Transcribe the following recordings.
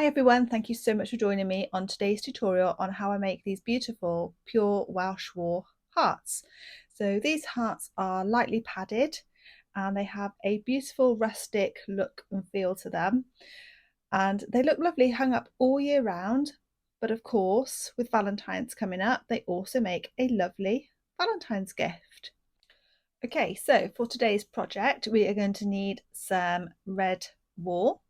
Hi everyone, thank you so much for joining me on today's tutorial on how I make these beautiful pure Welsh War hearts. So these hearts are lightly padded and they have a beautiful rustic look and feel to them, and they look lovely hung up all year round. But of course, with Valentine's coming up, they also make a lovely Valentine's gift. Okay, so for today's project we are going to need some red wool.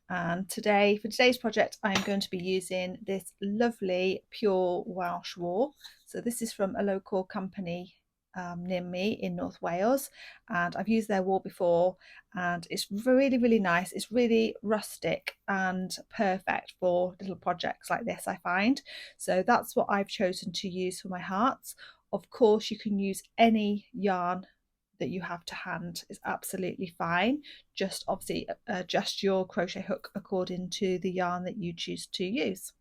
And today, for today's project, I'm going to be using this lovely pure Welsh wool. So this is from a local company near me in North Wales, and I've used their wool before, and it's really nice. It's really rustic and perfect for little projects like this, I find. So that's what I've chosen to use for my hearts. Of course, you can use any yarn that you have to hand, is absolutely fine. Just obviously adjust your crochet hook according to the yarn that you choose to use.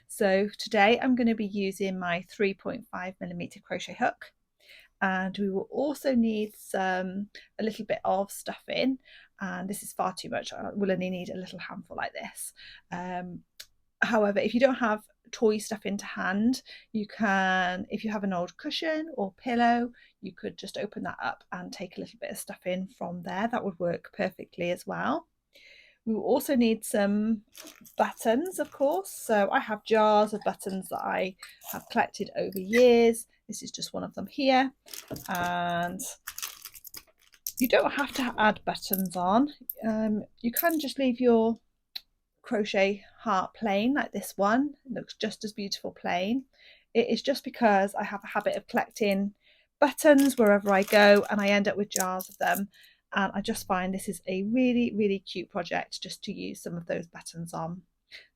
So today I'm going to be using my 3.5mm crochet hook, and we will also need a little bit of stuffing, and this is far too much. We'll only need a little handful like this. However, if you don't have toy stuffing to hand, you can, if you have an old cushion or pillow, you could just open that up and take a little bit of stuffing from there. That would work perfectly as well. We will also need some buttons, of course. So I have jars of buttons that I have collected over years. This is just one of them here. And you don't have to add buttons on. You can just leave your crochet heart plain like this one. It looks just as beautiful plain. It is just because I have a habit of collecting buttons wherever I go, and I end up with jars of them, and I just find this is a really cute project just to use some of those buttons on.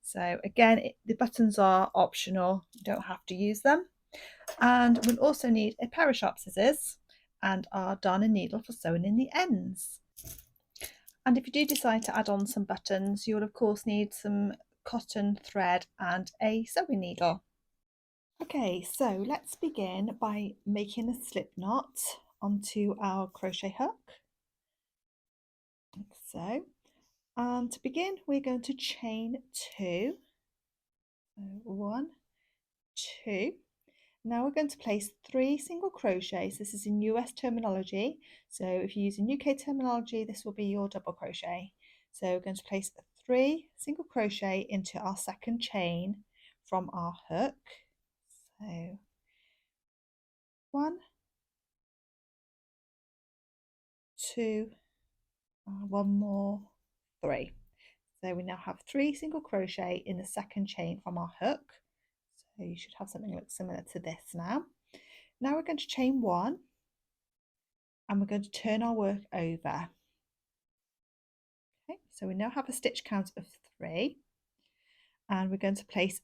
So again, the buttons are optional, you don't have to use them. And we'll also need a pair of sharp scissors and our darning needle for sewing in the ends. And if you do decide to add on some buttons, you'll of course need some cotton thread and a sewing needle. Okay, so let's begin by making a slip knot onto our crochet hook, like so. And to begin, we're going to chain 2. So 1, 2. Now we're going to place 3 single crochets. This is in US terminology. So if you're using UK terminology, this will be your double crochet. So we're going to place 3 single crochet into our second chain from our hook. So 1, 2, one more, 3. So we now have 3 single crochet in the second chain from our hook. So you should have something that looks similar to this now. Now we're going to chain 1, and we're going to turn our work over. Okay, so we now have a stitch count of 3, and we're going to place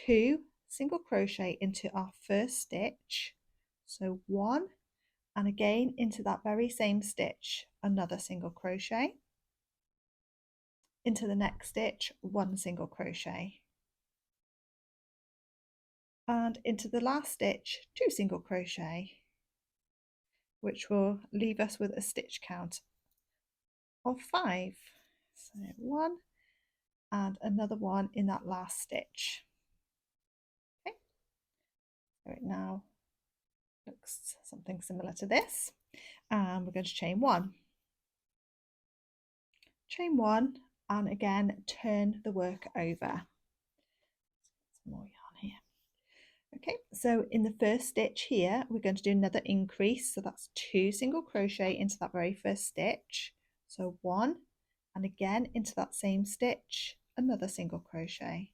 2 single crochet into our first stitch. So 1, and again into that very same stitch, another single crochet. Into the next stitch, 1 single crochet. And into the last stitch, 2 single crochet, which will leave us with a stitch count of 5. So 1 and another one in that last stitch. Okay, so it now looks something similar to this, and we're going to chain 1, and again turn the work over. Some more yarn here. Okay, so in the first stitch here we're going to do another increase, so that's 2 single crochet into that very first stitch. So 1, and again into that same stitch, another single crochet.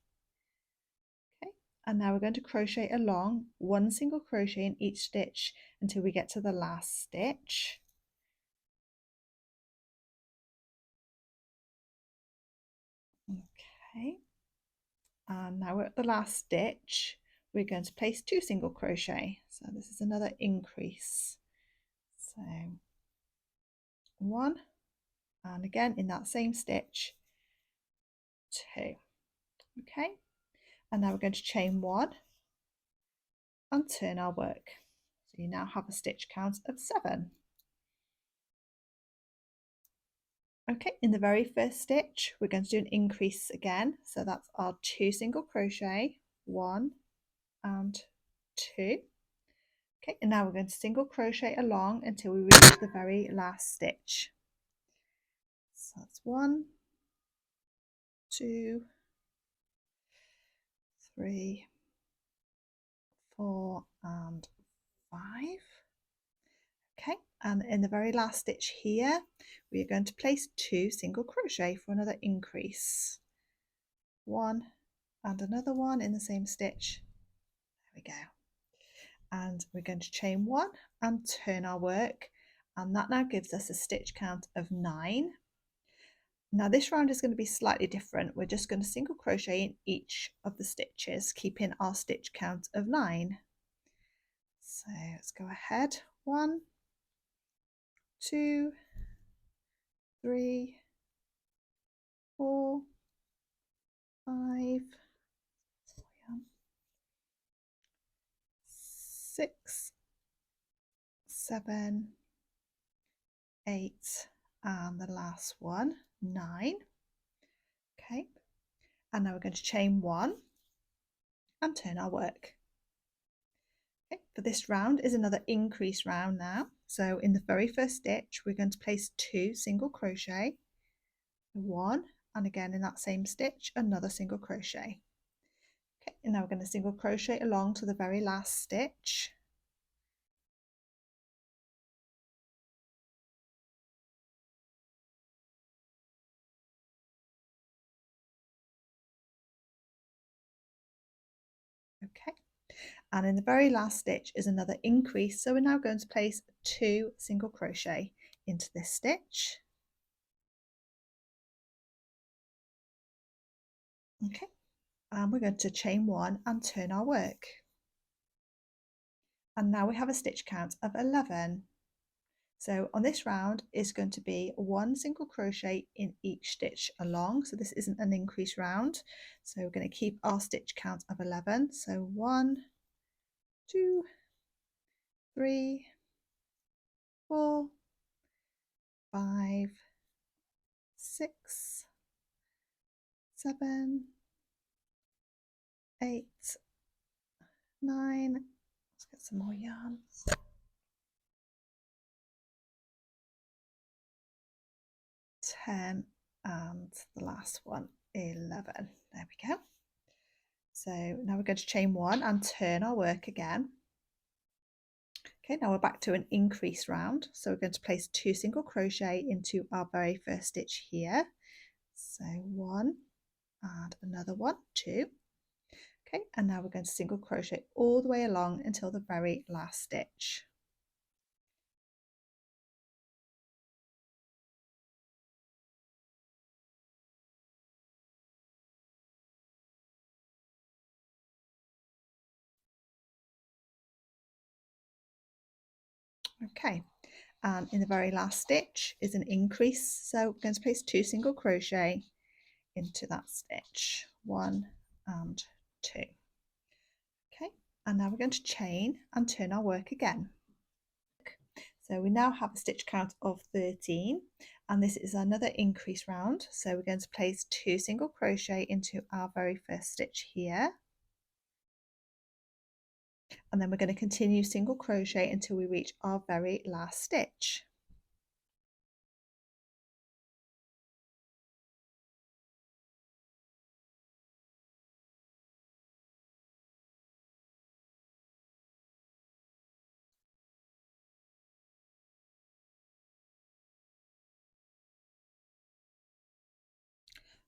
Okay, and now we're going to crochet along 1 single crochet in each stitch until we get to the last stitch. Okay, and now we're at the last stitch. We're going to place 2 single crochet, so this is another increase. So 1, and again in that same stitch, 2. Okay, and now we're going to chain 1 and turn our work. So you now have a stitch count of 7. Okay, in the very first stitch, we're going to do an increase again. So that's our 2 single crochet, 1 and 2. Okay, and now we're going to single crochet along until we reach the very last stitch. So that's 1, 2, 3, 4 and 5. Okay, and in the very last stitch here, we are going to place 2 single crochet for another increase. 1 and another one in the same stitch. There we go. And we're going to chain 1 and turn our work, and that now gives us a stitch count of 9. Now this round is going to be slightly different. We're just going to single crochet in each of the stitches, keeping our stitch count of 9. So let's go ahead. 1, 2, 3, 4, 5, 6, 7, 8, and the last one, 9. Okay, and now we're going to chain 1 and turn our work. Okay, for this round is another increase round now. So in the very first stitch, we're going to place 2 single crochet, 1, and again in that same stitch, another single crochet. Okay, and now we're going to single crochet along to the very last stitch. Okay, and in the very last stitch is another increase, so we're now going to place 2 single crochet into this stitch. Okay, and we're going to chain 1 and turn our work, and now we have a stitch count of 11. So on this round is going to be 1 single crochet in each stitch along, so this isn't an increase round, so we're going to keep our stitch count of 11. So 1, 2, 3, 4, 5, 6, 7, 8, 9. Let's get some more yarn. 10, and the last one, 11. There we go. So now we're going to chain 1 and turn our work again. Okay, now we're back to an increase round. So we're going to place 2 single crochet into our very first stitch here. So 1 and another one, 2. Okay, and now we're going to single crochet all the way along until the very last stitch. Okay, and in the very last stitch is an increase, so we're going to place 2 single crochet into that stitch, 1 and 2. Okay, and now we're going to chain and turn our work again. So we now have a stitch count of 13, and this is another increase round. So we're going to place 2 single crochet into our very first stitch here, and then we're going to continue single crochet until we reach our very last stitch.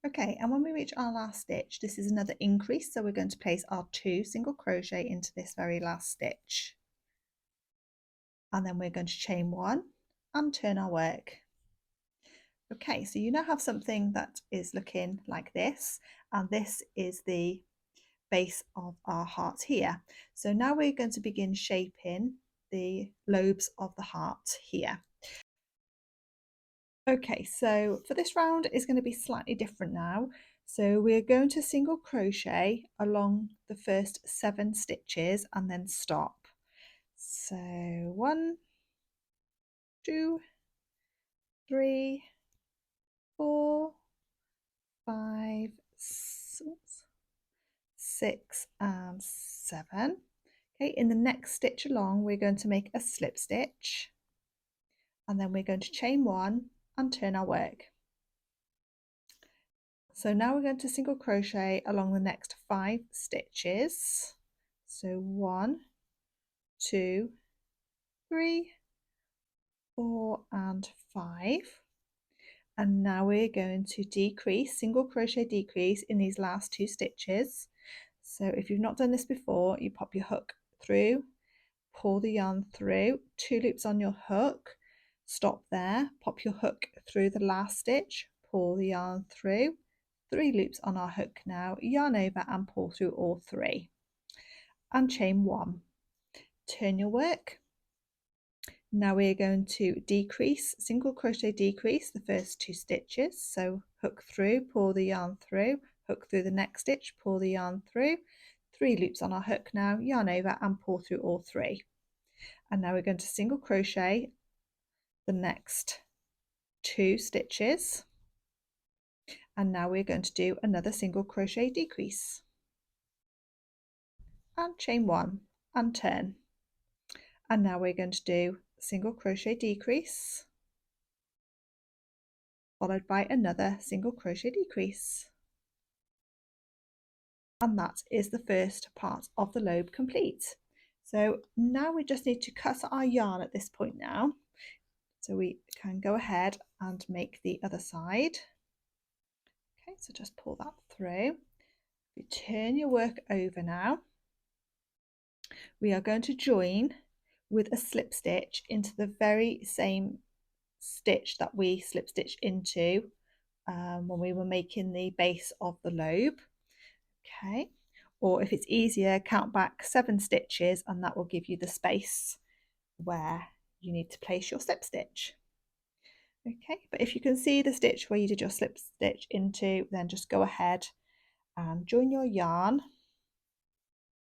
Okay, and when we reach our last stitch, this is another increase, so we're going to place our 2 single crochet into this very last stitch, and then we're going to chain 1 and turn our work. Okay, so you now have something that is looking like this, and this is the base of our heart here. So now we're going to begin shaping the lobes of the heart here. Okay, so for this round it's going to be slightly different now. So we're going to single crochet along the first 7 stitches and then stop. So 1, 2, 3, 4, 5, 6 and 7. Okay, in the next stitch along we're going to make a slip stitch, and then we're going to chain 1 and turn our work. So now we're going to single crochet along the next 5 stitches. So 1, 2, 3, 4 and 5. And now we're going to decrease, single crochet decrease in these last 2 stitches. So if you've not done this before, you pop your hook through, pull the yarn through, 2 loops on your hook, stop there, pop your hook through the last stitch, pull the yarn through, 3 loops on our hook now, yarn over and pull through all 3 and chain 1. Turn your work. Now we're going to decrease, single crochet decrease the first 2 stitches. So hook through, pull the yarn through, hook through the next stitch, pull the yarn through, 3 loops on our hook now, yarn over and pull through all 3. And now we're going to single crochet the next 2 stitches. And now we're going to do another single crochet decrease. And chain 1 and turn. And now we're going to do single crochet decrease, followed by another single crochet decrease. And that is the first part of the lobe complete. So now we just need to cut our yarn at this point now. So we can go ahead and make the other side. Okay, so just pull that through. You turn your work over now. We are going to join with a slip stitch into the very same stitch that we slip stitched into when we were making the base of the lobe. Okay, or if it's easier, count back 7 stitches and that will give you the space where you need to place your slip stitch. Okay, but if you can see the stitch where you did your slip stitch into, then just go ahead and join your yarn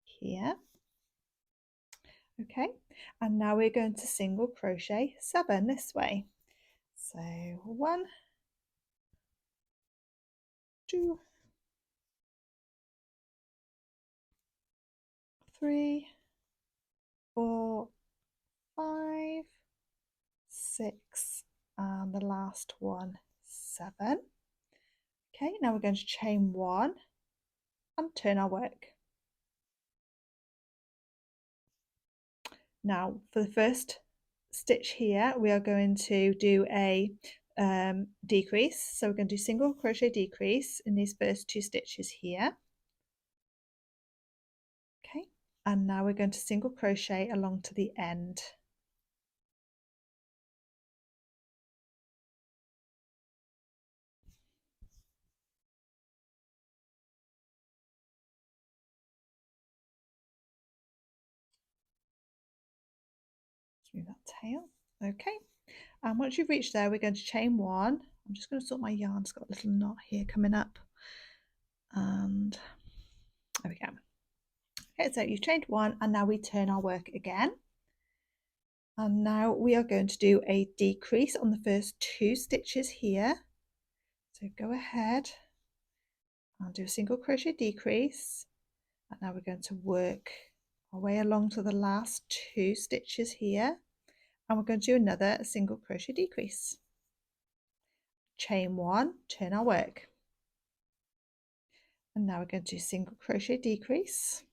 here. Okay, and now we're going to single crochet 7 this way. So 1, 2, 3, 4, 5, 6, and the last one 7. Okay, now we're going to chain 1 and turn our work. Now for the first stitch here we are going to do a decrease, so we're going to do single crochet decrease in these first 2 stitches here. Okay, and now we're going to single crochet along to the end. Move that tail. Okay, and once you've reached there we're going to chain 1. I'm just going to sort my yarn, it's got a little knot here coming up, and there we go. Okay, so you've chained 1 and now we turn our work again, and now we are going to do a decrease on the first 2 stitches here. So go ahead and do a single crochet decrease, and now we're going to work our way along to the last 2 stitches here, and we're going to do another single crochet decrease, chain 1, turn our work, and now we're going to do single crochet decrease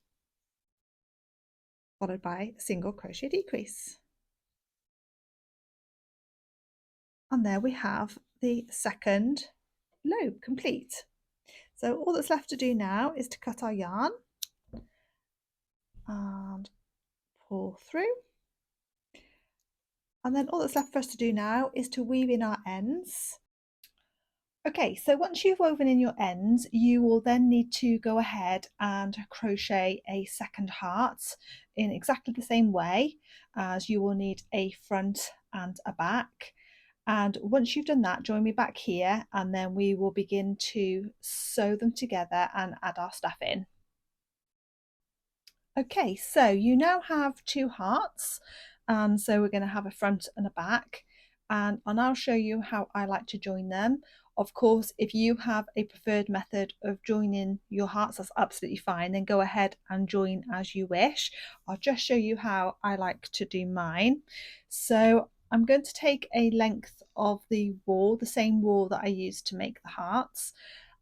followed by a single crochet decrease, and there we have the second lobe complete. So all that's left to do now is to cut our yarn and pull through, and then all that's left for us to do now is to weave in our ends. Okay, so once you've woven in your ends, you will then need to go ahead and crochet a second heart in exactly the same way, as you will need a front and a back. And once you've done that, join me back here and then we will begin to sew them together and add our stuff in. Okay, so you now have 2 hearts, and so we're going to have a front and a back, and I'll show you how I like to join them. Of course, if you have a preferred method of joining your hearts, that's absolutely fine. Then go ahead and join as you wish. I'll just show you how I like to do mine. So I'm going to take a length of the wool, the same wool that I used to make the hearts.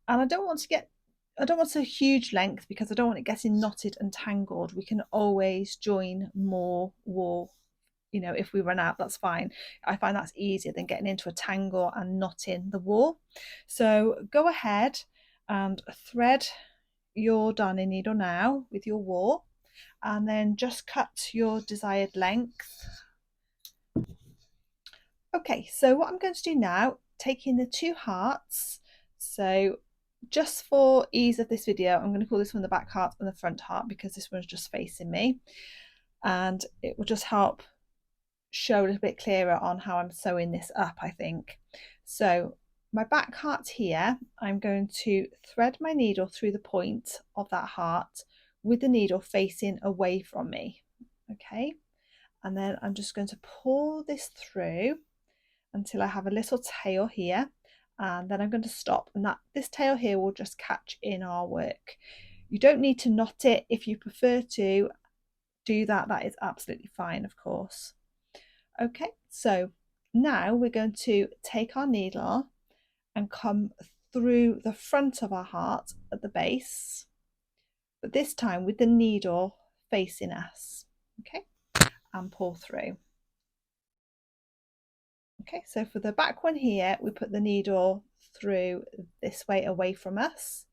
And I don't want a huge length because I don't want it getting knotted and tangled. We can always join more wool, if we run out, that's fine. I find that's easier than getting into a tangle and knotting the wool. So go ahead and thread your darning needle now with your wool, and then just cut your desired length. Okay, so what I'm going to do now, taking the two hearts, so just for ease of this video, I'm going to call this one the back heart and the front heart because this one's just facing me, and it will just help show a little bit clearer on how I'm sewing this up, I think. So my back heart here, I'm going to thread my needle through the point of that heart with the needle facing away from me. Okay, and then I'm just going to pull this through until I have a little tail here, and then I'm going to stop, and this tail here will just catch in our work. You don't need to knot it. If you prefer to do that, that is absolutely fine, of course. Okay, so now we're going to take our needle and come through the front of our heart at the base, but this time with the needle facing us. Okay, and pull through. Okay, so for the back one here, we put the needle through this way away from us,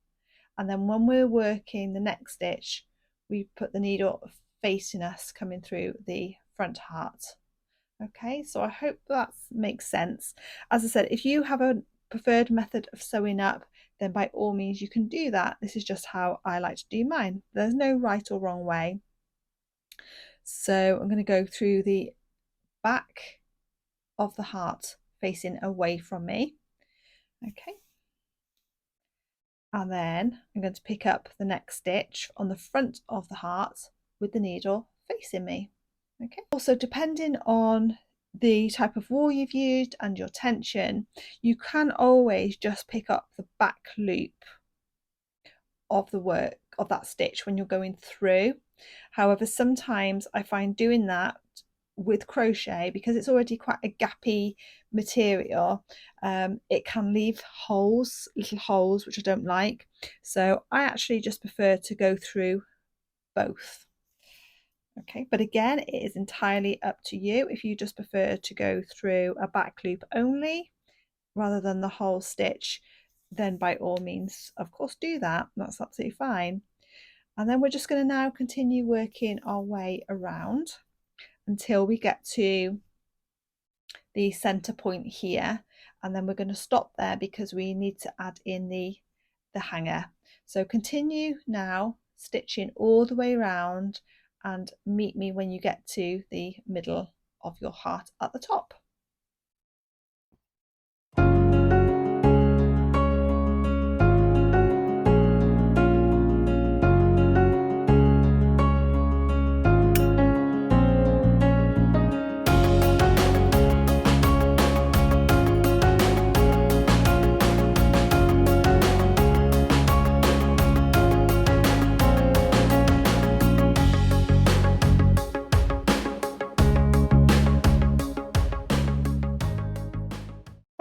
and then when we're working the next stitch, we put the needle facing us, coming through the front heart. Okay, so I hope that makes sense. As I said, if you have a preferred method of sewing up, then by all means you can do that. This is just how I like to do mine. There's no right or wrong way. So I'm going to go through the back of the heart facing away from me. Okay, and then I'm going to pick up the next stitch on the front of the heart with the needle facing me. Okay, also depending on the type of wool you've used and your tension, you can always just pick up the back loop of the work of that stitch when you're going through. However, sometimes I find doing that with crochet, because it's already quite a gappy material, it can leave little holes, which I don't like. So I actually just prefer to go through both. Okay, but again, it is entirely up to you. If you just prefer to go through a back loop only rather than the whole stitch, then by all means, of course, do that. That's absolutely fine. And then we're just going to now continue working our way around until we get to the center point here, and then we're going to stop there because we need to add in the hanger. So continue now stitching all the way around and meet me when you get to the middle of your heart at the top.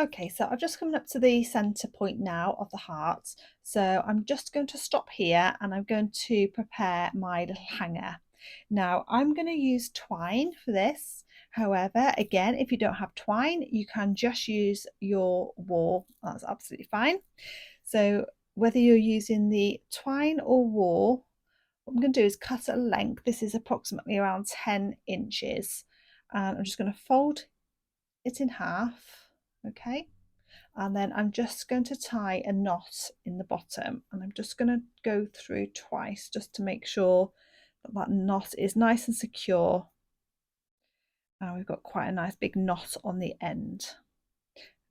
Okay, so I've just come up to the center point now of the heart. So I'm just going to stop here and I'm going to prepare my little hanger. Now I'm going to use twine for this. However, again, if you don't have twine, you can just use your wool. That's absolutely fine. So whether you're using the twine or wool, what I'm going to do is cut a length. This is approximately around 10 inches. And I'm just going to fold it in half. Okay, and then I'm just going to tie a knot in the bottom, and I'm just going to go through twice just to make sure that that knot is nice and secure. Now we've got quite a nice big knot on the end.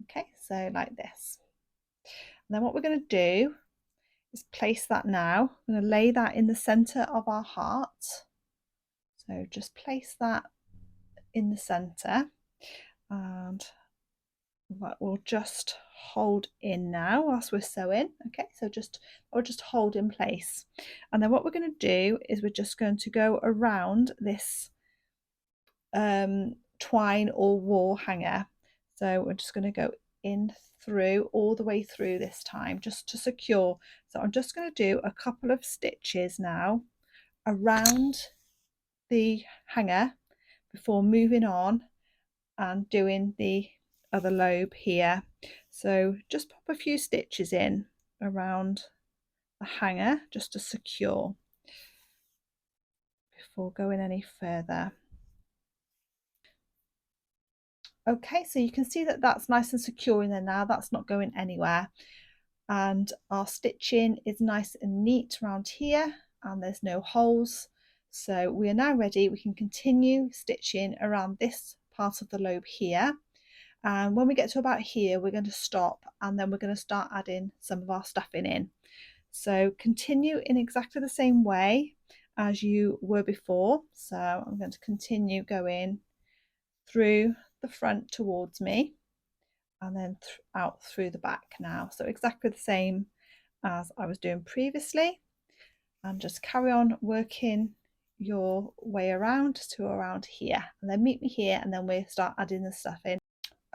Okay, so like this. And then what we're going to do is place that now. I'm going to lay that in the center of our heart. So just place that in the center, and that will just hold in now whilst we're sewing. Okay, so I'll just hold in place. And then what we're going to do is we're just going to go around this twine or wall hanger. So we're just going to go in through all the way through this time just to secure. So I'm just going to do a couple of stitches now around the hanger before moving on and doing the other lobe here. So just pop a few stitches in around the hanger just to secure before going any further. Okay, so you can see that that's nice and secure in there now. That's not going anywhere. And our stitching is nice and neat around here and there's no holes. So we are now ready. We can continue stitching around this part of the lobe here. And when we get to about here, we're going to stop and then we're going to start adding some of our stuffing in. So continue in exactly the same way as you were before. So I'm going to continue going through the front towards me and then out through the back now. So exactly the same as I was doing previously, and just carry on working your way around to around here, and then meet me here and then we'll start adding the stuff in.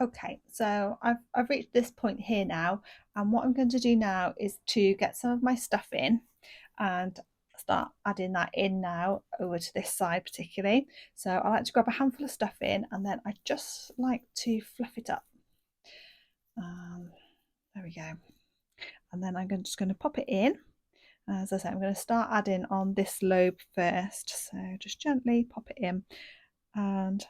Okay, so I've reached this point here now, and what I'm going to do now is to get some of my stuff in and start adding that in now over to this side particularly. So I like to grab a handful of stuff in and then I just like to fluff it up. There we go. And then I'm just going to pop it in. As I said, I'm going to start adding on this lobe first. So just gently pop it in. And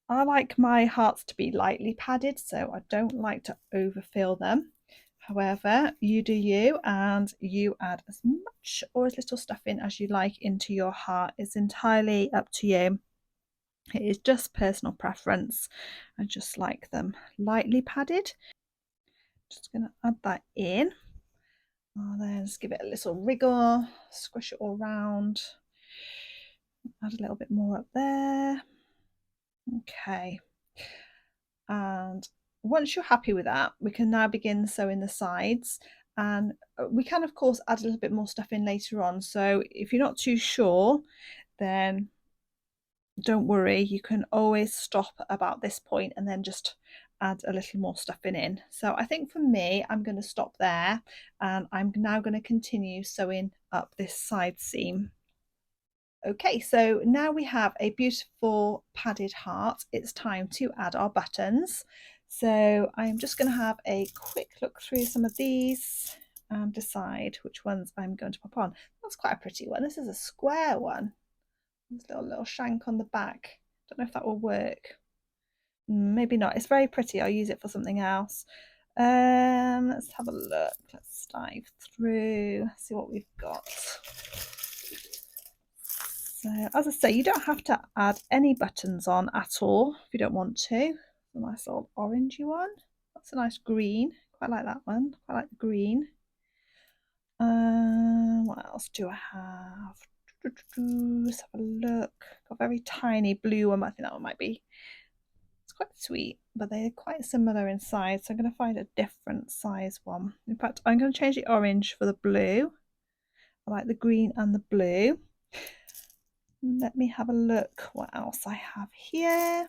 I like my hearts to be lightly padded, so I don't like to overfill them. However, you do you, and you add as much or as little stuffing as you like into your heart. It's entirely up to you. It is just personal preference. I just like them lightly padded. Just going to add that in. And then just give it a little wriggle, squish it all around. Add a little bit more up there. Okay. And once you're happy with that, we can now begin sewing the sides. And we can, of course, add a little bit more stuff in later on. So if you're not too sure, then don't worry. You can always stop about this point and then just add a little more stuffing in. So I think for me, I'm going to stop there, and I'm now going to continue sewing up this side seam. Okay, so now we have a beautiful padded heart. It's time to add our buttons. So I'm just going to have a quick look through some of these and decide which ones I'm going to pop on. That's quite a pretty one. This is a square one. There's a little shank on the back. Don't know if that will work. Maybe not. It's very pretty. I'll use it for something else. Let's have a look. Let's dive through, see what we've got. So as I say, you don't have to add any buttons on at all if you don't want to. A nice old orangey one. That's a nice green. Quite like that one. Quite like the green. What else do I have? Let's have a look. Got a very tiny blue one. I think that one might be. It's quite sweet, but they're quite similar in size. So I'm going to find a different size one. In fact, I'm going to change the orange for the blue. I like the green and the blue. Let me have a look what else I have here.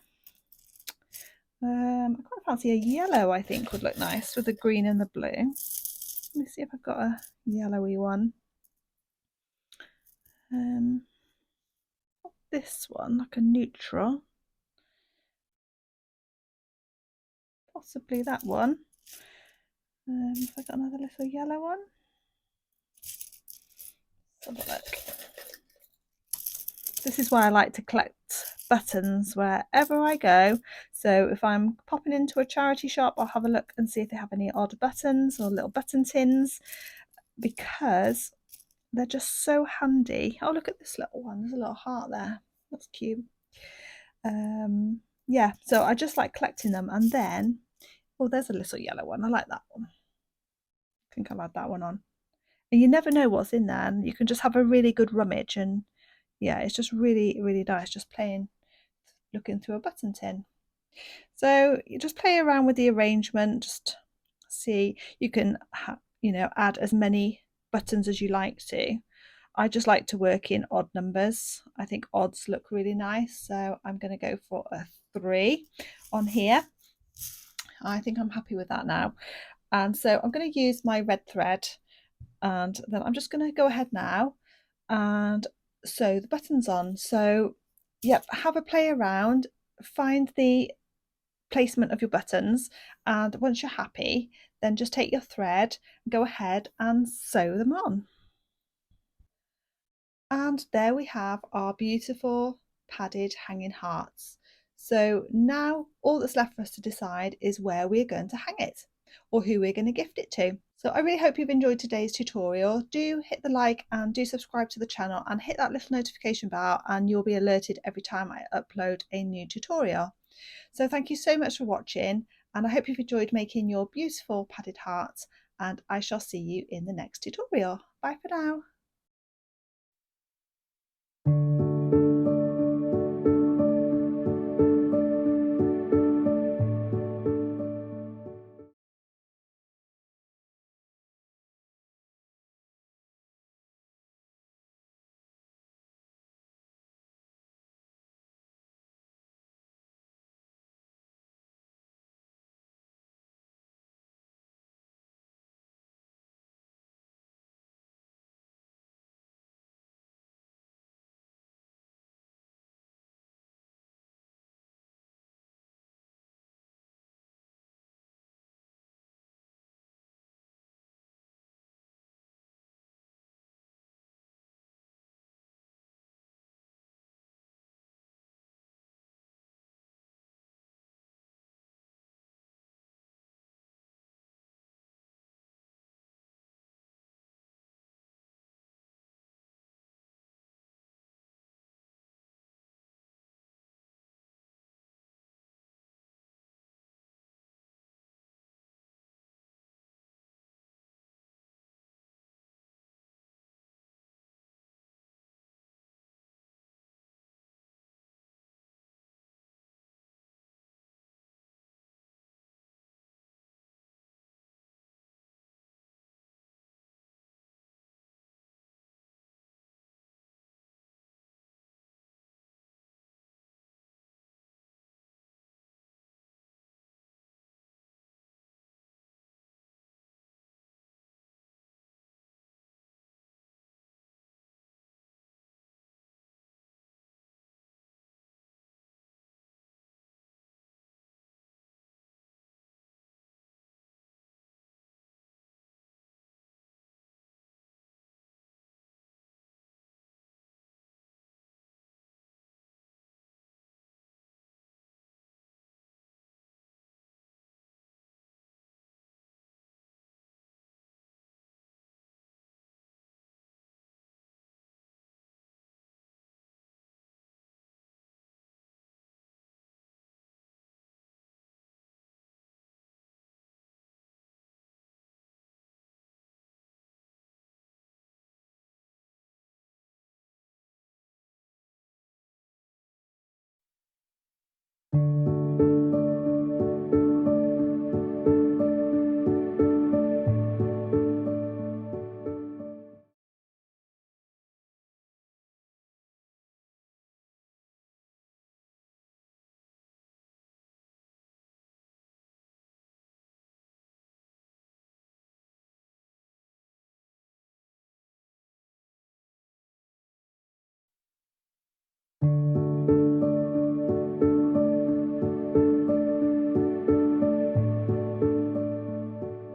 I quite fancy a yellow, I think would look nice with the green and the blue. Let me see if I've got a yellowy one. This one, like a neutral. Possibly that one. Have I got another little yellow one? Let's have a look. This is why I like to collect buttons wherever I go. So if I'm popping into a charity shop, I'll have a look and see if they have any odd buttons or little button tins, because they're just so handy. Oh, look at this little one. There's a little heart there. That's cute. Yeah, so I just like collecting them. And then, oh, there's a little yellow one. I like that one. I think I'll add that one on. And you never know what's in there, and you can just have a really good rummage. And yeah, it's just really, really nice just looking through a button tin. So you just play around with the arrangement, just see, you can add as many buttons as you like to. I just like to work in odd numbers. I think odds look really nice, so I'm going to go for a 3 on here. I think I'm happy with that now. And so I'm going to use my red thread, and then I'm just going to go ahead now and sew the buttons on. So yep, have a play around, find the placement of your buttons, and once you're happy, then just take your thread, go ahead and sew them on. And there we have our beautiful padded hanging hearts. So now all that's left for us to decide is where we're going to hang it or who we're going to gift it to. So I really hope you've enjoyed today's tutorial. Do hit the like and do subscribe to the channel and hit that little notification bell, and you'll be alerted every time I upload a new tutorial. So thank you so much for watching, and I hope you've enjoyed making your beautiful padded hearts, and I shall see you in the next tutorial. Bye for now.